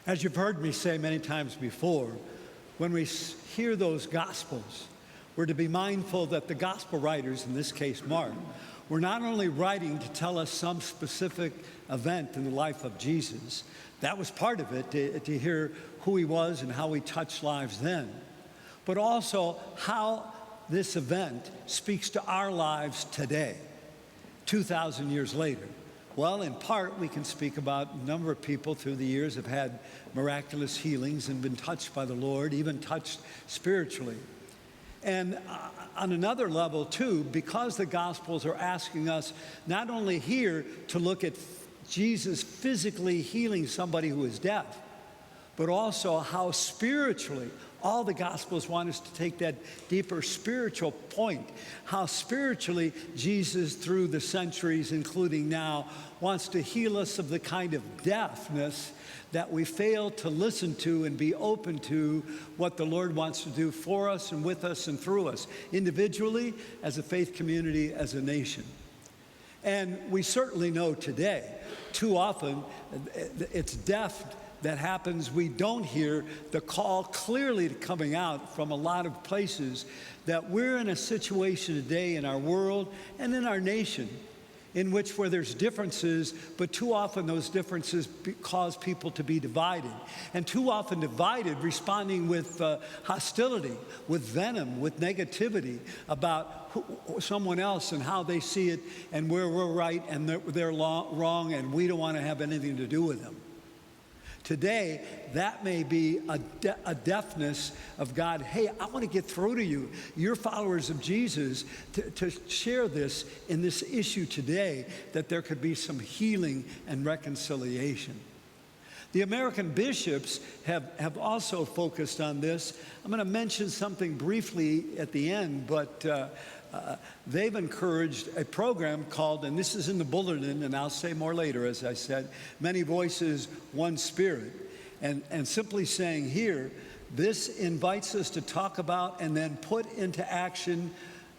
As you've heard me say many times before, when we hear those Gospels, we're to be mindful that the Gospel writers, in this case Mark, were not only writing to tell us some specific event in the life of Jesus. That was part of it, to hear who he was and how he touched lives then, but also how this event speaks to our lives today, 2,000 years later. Well, in part, we can speak about a number of people through the years have had miraculous healings and been touched by the Lord, even touched spiritually. And on another level, too, because the Gospels are asking us not only here to look at Jesus physically healing somebody who is deaf, but also how spiritually, all the Gospels want us to take that deeper spiritual point, how spiritually Jesus, through the centuries, including now, wants to heal us of the kind of deafness that we fail to listen to and be open to what the Lord wants to do for us and with us and through us, individually, as a faith community, as a nation. And we certainly know today, too often, it's deaf that happens. We don't hear the call clearly coming out from a lot of places that we're in a situation today in our world and in our nation in which where there's differences, but too often those differences cause people to be divided. And too often divided, responding with hostility, with venom, with negativity about someone else and how they see it and where we're right and they're wrong and we don't want to have anything to do with them. Today, that may be a deafness of God. Hey, I want to get through to you. You're followers of Jesus, to share this in this issue today, that there could be some healing and reconciliation. The American bishops have also focused on this. I'm going to mention something briefly at the end, but they've encouraged a program called, and this is in the bulletin, and I'll say more later, as I said, Many Voices, One Spirit. And simply saying here, this invites us to talk about and then put into action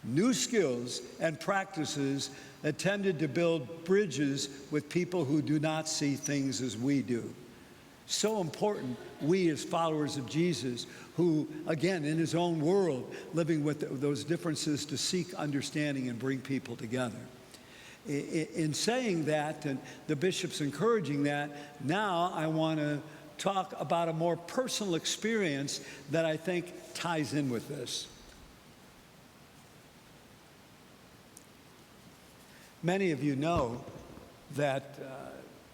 new skills and practices intended to build bridges with people who do not see things as we do. So important, we as followers of Jesus, who, again, in his own world, living with those differences to seek understanding and bring people together. In saying that, and the bishop's encouraging that, now I want to talk about a more personal experience that I think ties in with this. Many of you know that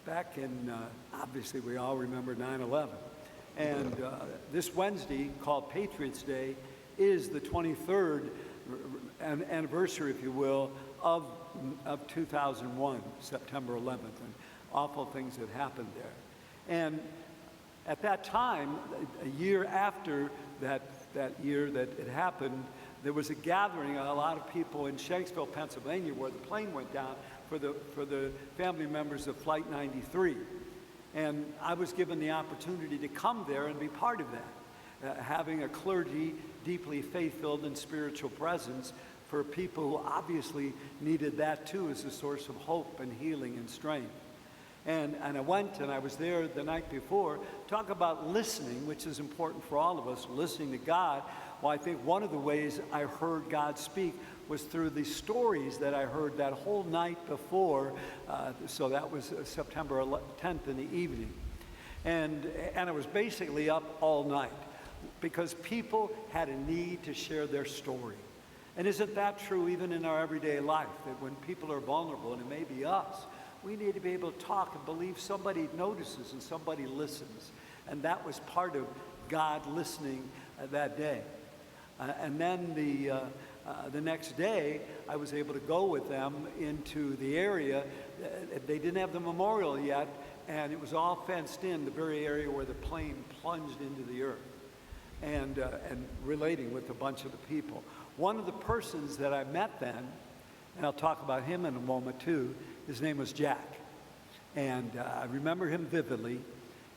back in, obviously we all remember 9/11. And this Wednesday, called Patriots Day, is the 23rd anniversary, if you will, of 2001, September 11th, and awful things that happened there. And at that time, a year after that year that it happened, there was a gathering, a lot of people in Shanksville, Pennsylvania, where the plane went down for the family members of Flight 93. And I was given the opportunity to come there and be part of that, having a clergy deeply faith-filled and spiritual presence for people who obviously needed that too as a source of hope and healing and strength. And I went and I was there the night before. Talk about listening, which is important for all of us, listening to God. Well, I think one of the ways I heard God speak was through the stories that I heard that whole night before. So that was September 10th in the evening. And I was basically up all night because people had a need to share their story. And isn't that true even in our everyday life, that when people are vulnerable, and it may be us, we need to be able to talk and believe somebody notices and somebody listens. And that was part of God listening that day. And then the next day, I was able to go with them into the area. They didn't have the memorial yet, and it was all fenced in, the very area where the plane plunged into the earth, and relating with a bunch of the people. One of the persons that I met then, and I'll talk about him in a moment too, his name was Jack. And I remember him vividly.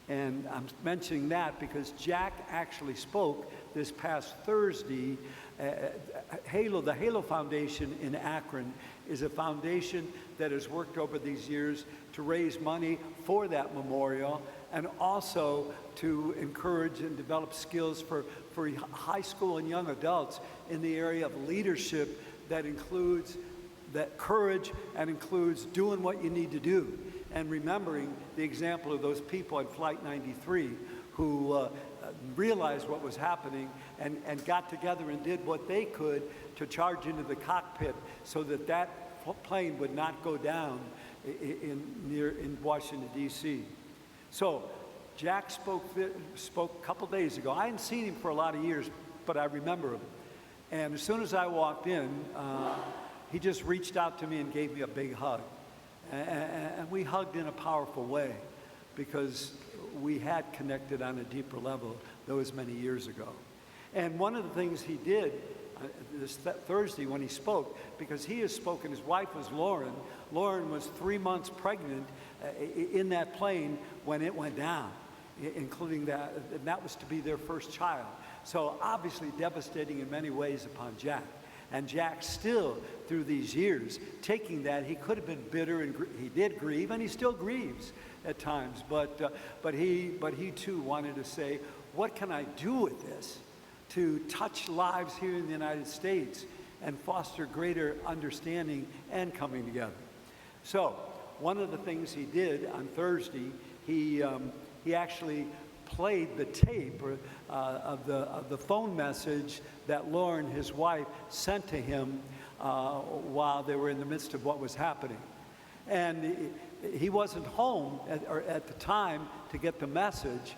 And I'm mentioning that because Jack actually spoke this past Thursday. The Halo Foundation in Akron is a foundation that has worked over these years to raise money for that memorial and also to encourage and develop skills for high school and young adults in the area of leadership that includes that courage and includes doing what you need to do and remembering the example of those people on Flight 93 who realized what was happening and got together and did what they could to charge into the cockpit so that that plane would not go down in Washington, D.C. So Jack spoke a couple days ago. I hadn't seen him for a lot of years, but I remember him. And as soon as I walked in, he just reached out to me and gave me a big hug. And we hugged in a powerful way because we had connected on a deeper level those many years ago. And one of the things he did this Thursday when he spoke, because he has spoken, his wife was Lauren. Lauren was 3 months pregnant in that plane when it went down, including that, and that was to be their first child. So obviously devastating in many ways upon Jack. And Jack still, through these years, taking that, he could have been bitter, and he did grieve, and he still grieves at times. But he too wanted to say, what can I do with this to touch lives here in the United States and foster greater understanding and coming together? So one of the things he did on Thursday, he actually played the tape of the phone message that Lauren, his wife, sent to him while they were in the midst of what was happening. And he wasn't home at the time to get the message.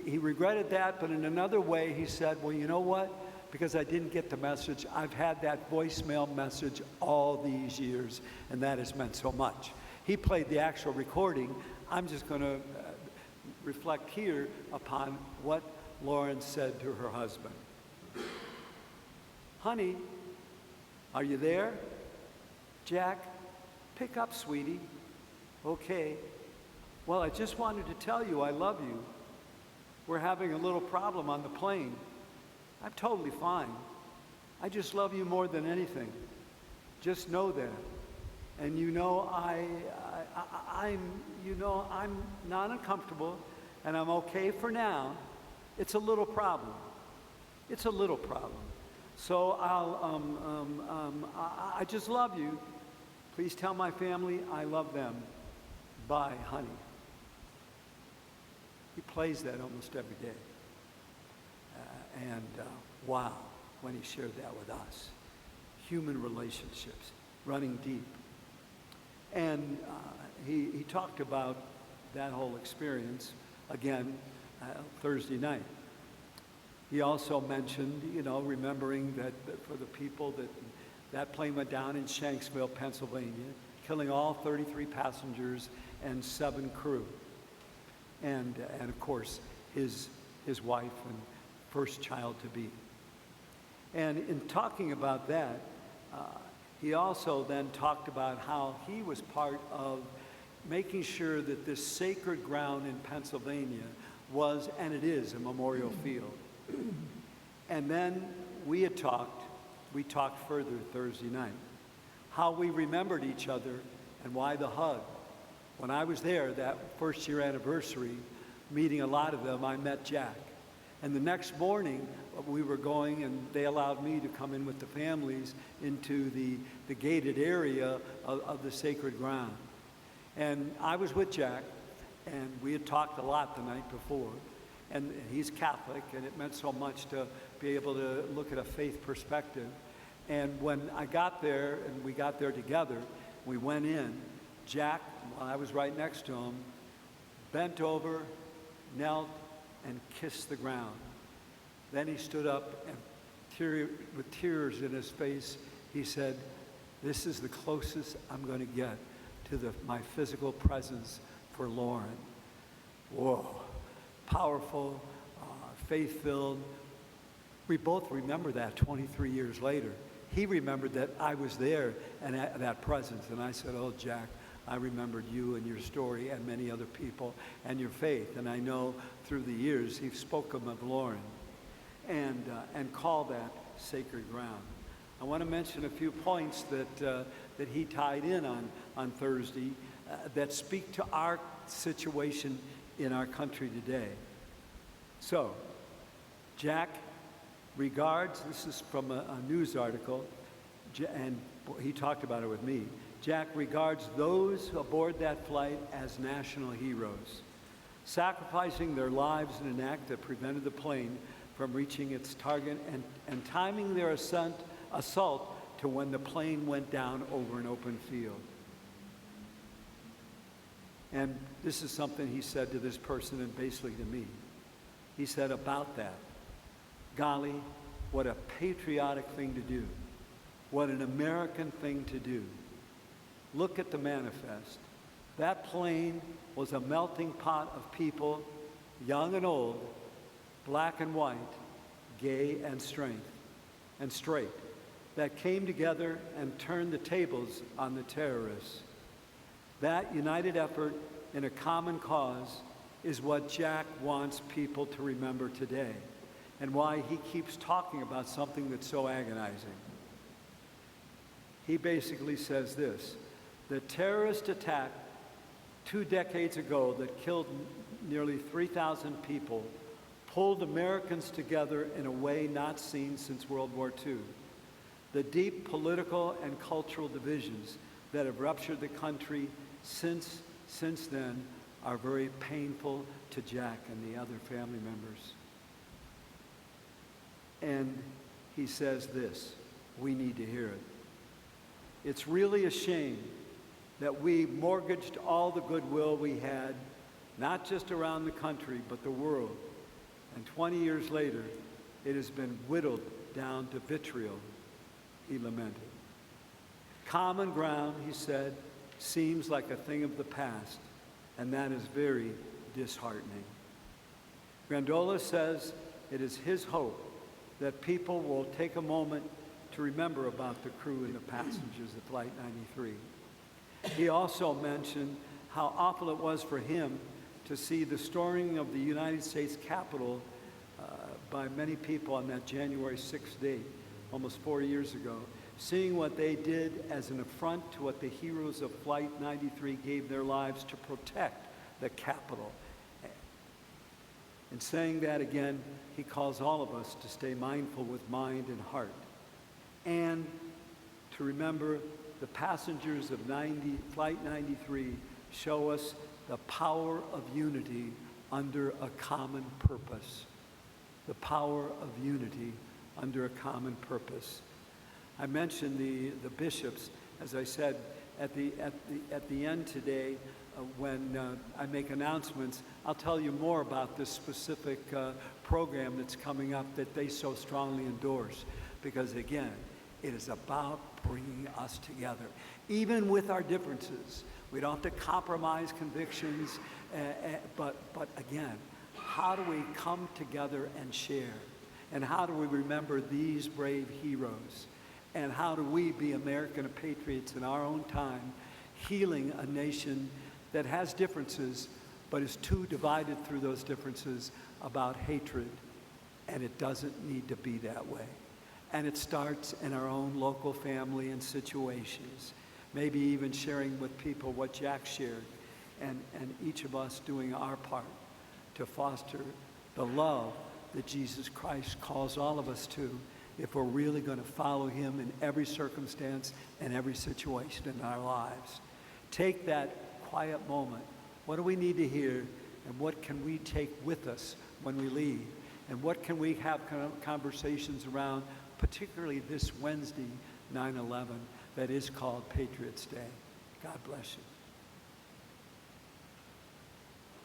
He regretted that, but in another way he said, well, you know what? Because I didn't get the message, I've had that voicemail message all these years, and that has meant so much. He played the actual recording. I'm just going to reflect here upon what Lauren said to her husband. Honey, are you there? Jack, pick up, sweetie. Okay. Well, I just wanted to tell you I love you. We're having a little problem on the plane. I'm totally fine. I just love you more than anything. Just know that. And you know, I'm not uncomfortable, and I'm okay for now. It's a little problem. It's a little problem. So I just love you. Please tell my family I love them. Bye, honey. He plays that almost every day. Wow, when he shared that with us. Human relationships, running deep. And he talked about that whole experience again Thursday night. He also mentioned, remembering that for the people that plane went down in Shanksville, Pennsylvania, killing all 33 passengers and 7 crew. And of course, his wife and first child to be. And in talking about that, he also then talked about how he was part of making sure that this sacred ground in Pennsylvania was, and it is, a memorial field. And then we talked further Thursday night, how we remembered each other and why the hug. When I was there, that first year anniversary, meeting a lot of them, I met Jack. And the next morning, we were going, and they allowed me to come in with the families into the gated area of the sacred ground. And I was with Jack, and we had talked a lot the night before. And he's Catholic, and it meant so much to be able to look at a faith perspective. And when I got there, and we got there together, we went in, Jack, I was right next to him, bent over, knelt, and kissed the ground. Then he stood up, and with tears in his face, he said, "This is the closest I'm going to get to my physical presence for Lauren." Whoa, powerful, faith-filled. We both remember that 23 years later. He remembered that I was there and that presence, and I said, "Oh, Jack, I remembered you and your story and many other people and your faith. And I know through the years he spoken of Lauren and called that sacred ground. I want to mention a few points that he tied in on Thursday that speak to our situation in our country today. So, Jack regards, this is from a news article, and he talked about it with me. Jack regards those aboard that flight as national heroes, sacrificing their lives in an act that prevented the plane from reaching its target and timing their assault to when the plane went down over an open field. And this is something he said to this person and basically to me. He said about that, golly, what a patriotic thing to do. What an American thing to do. Look at the manifest. That plane was a melting pot of people, young and old, black and white, gay and straight, that came together and turned the tables on the terrorists. That united effort in a common cause is what Jack wants people to remember today, and why he keeps talking about something that's so agonizing. He basically says this: the terrorist attack 2 decades ago that killed nearly 3,000 people pulled Americans together in a way not seen since World War II. The deep political and cultural divisions that have ruptured the country since then are very painful to Jack and the other family members. And he says this, we need to hear it. It's really a shame that we mortgaged all the goodwill we had, not just around the country, but the world. And 20 years later, it has been whittled down to vitriol, he lamented. Common ground, he said, seems like a thing of the past, and that is very disheartening. Grandola says it is his hope that people will take a moment to remember about the crew and the passengers of Flight 93. He also mentioned how awful it was for him to see the storming of the United States Capitol by many people on that January 6th date, almost 4 years ago, seeing what they did as an affront to what the heroes of Flight 93 gave their lives to protect the Capitol. In saying that again, he calls all of us to stay mindful with mind and heart, and to remember the passengers of Flight 93 show us the power of unity under a common purpose. The power of unity under a common purpose. I mentioned the bishops, as I said, at the end today, when I make announcements, I'll tell you more about this specific program that's coming up that they so strongly endorse. Because again, it is about bringing us together, even with our differences. We don't have to compromise convictions, but again, how do we come together and share? And how do we remember these brave heroes? And how do we be American patriots in our own time, healing a nation that has differences, but is too divided through those differences about hatred? And it doesn't need to be that way. And it starts in our own local family and situations, maybe even sharing with people what Jack shared, and each of us doing our part to foster the love that Jesus Christ calls all of us to, if we're really going to follow him in every circumstance and every situation in our lives. Take that quiet moment. What do we need to hear, and what can we take with us when we leave? And what can we have conversations around, particularly this Wednesday, 9/11, that is called Patriots' Day? God bless you.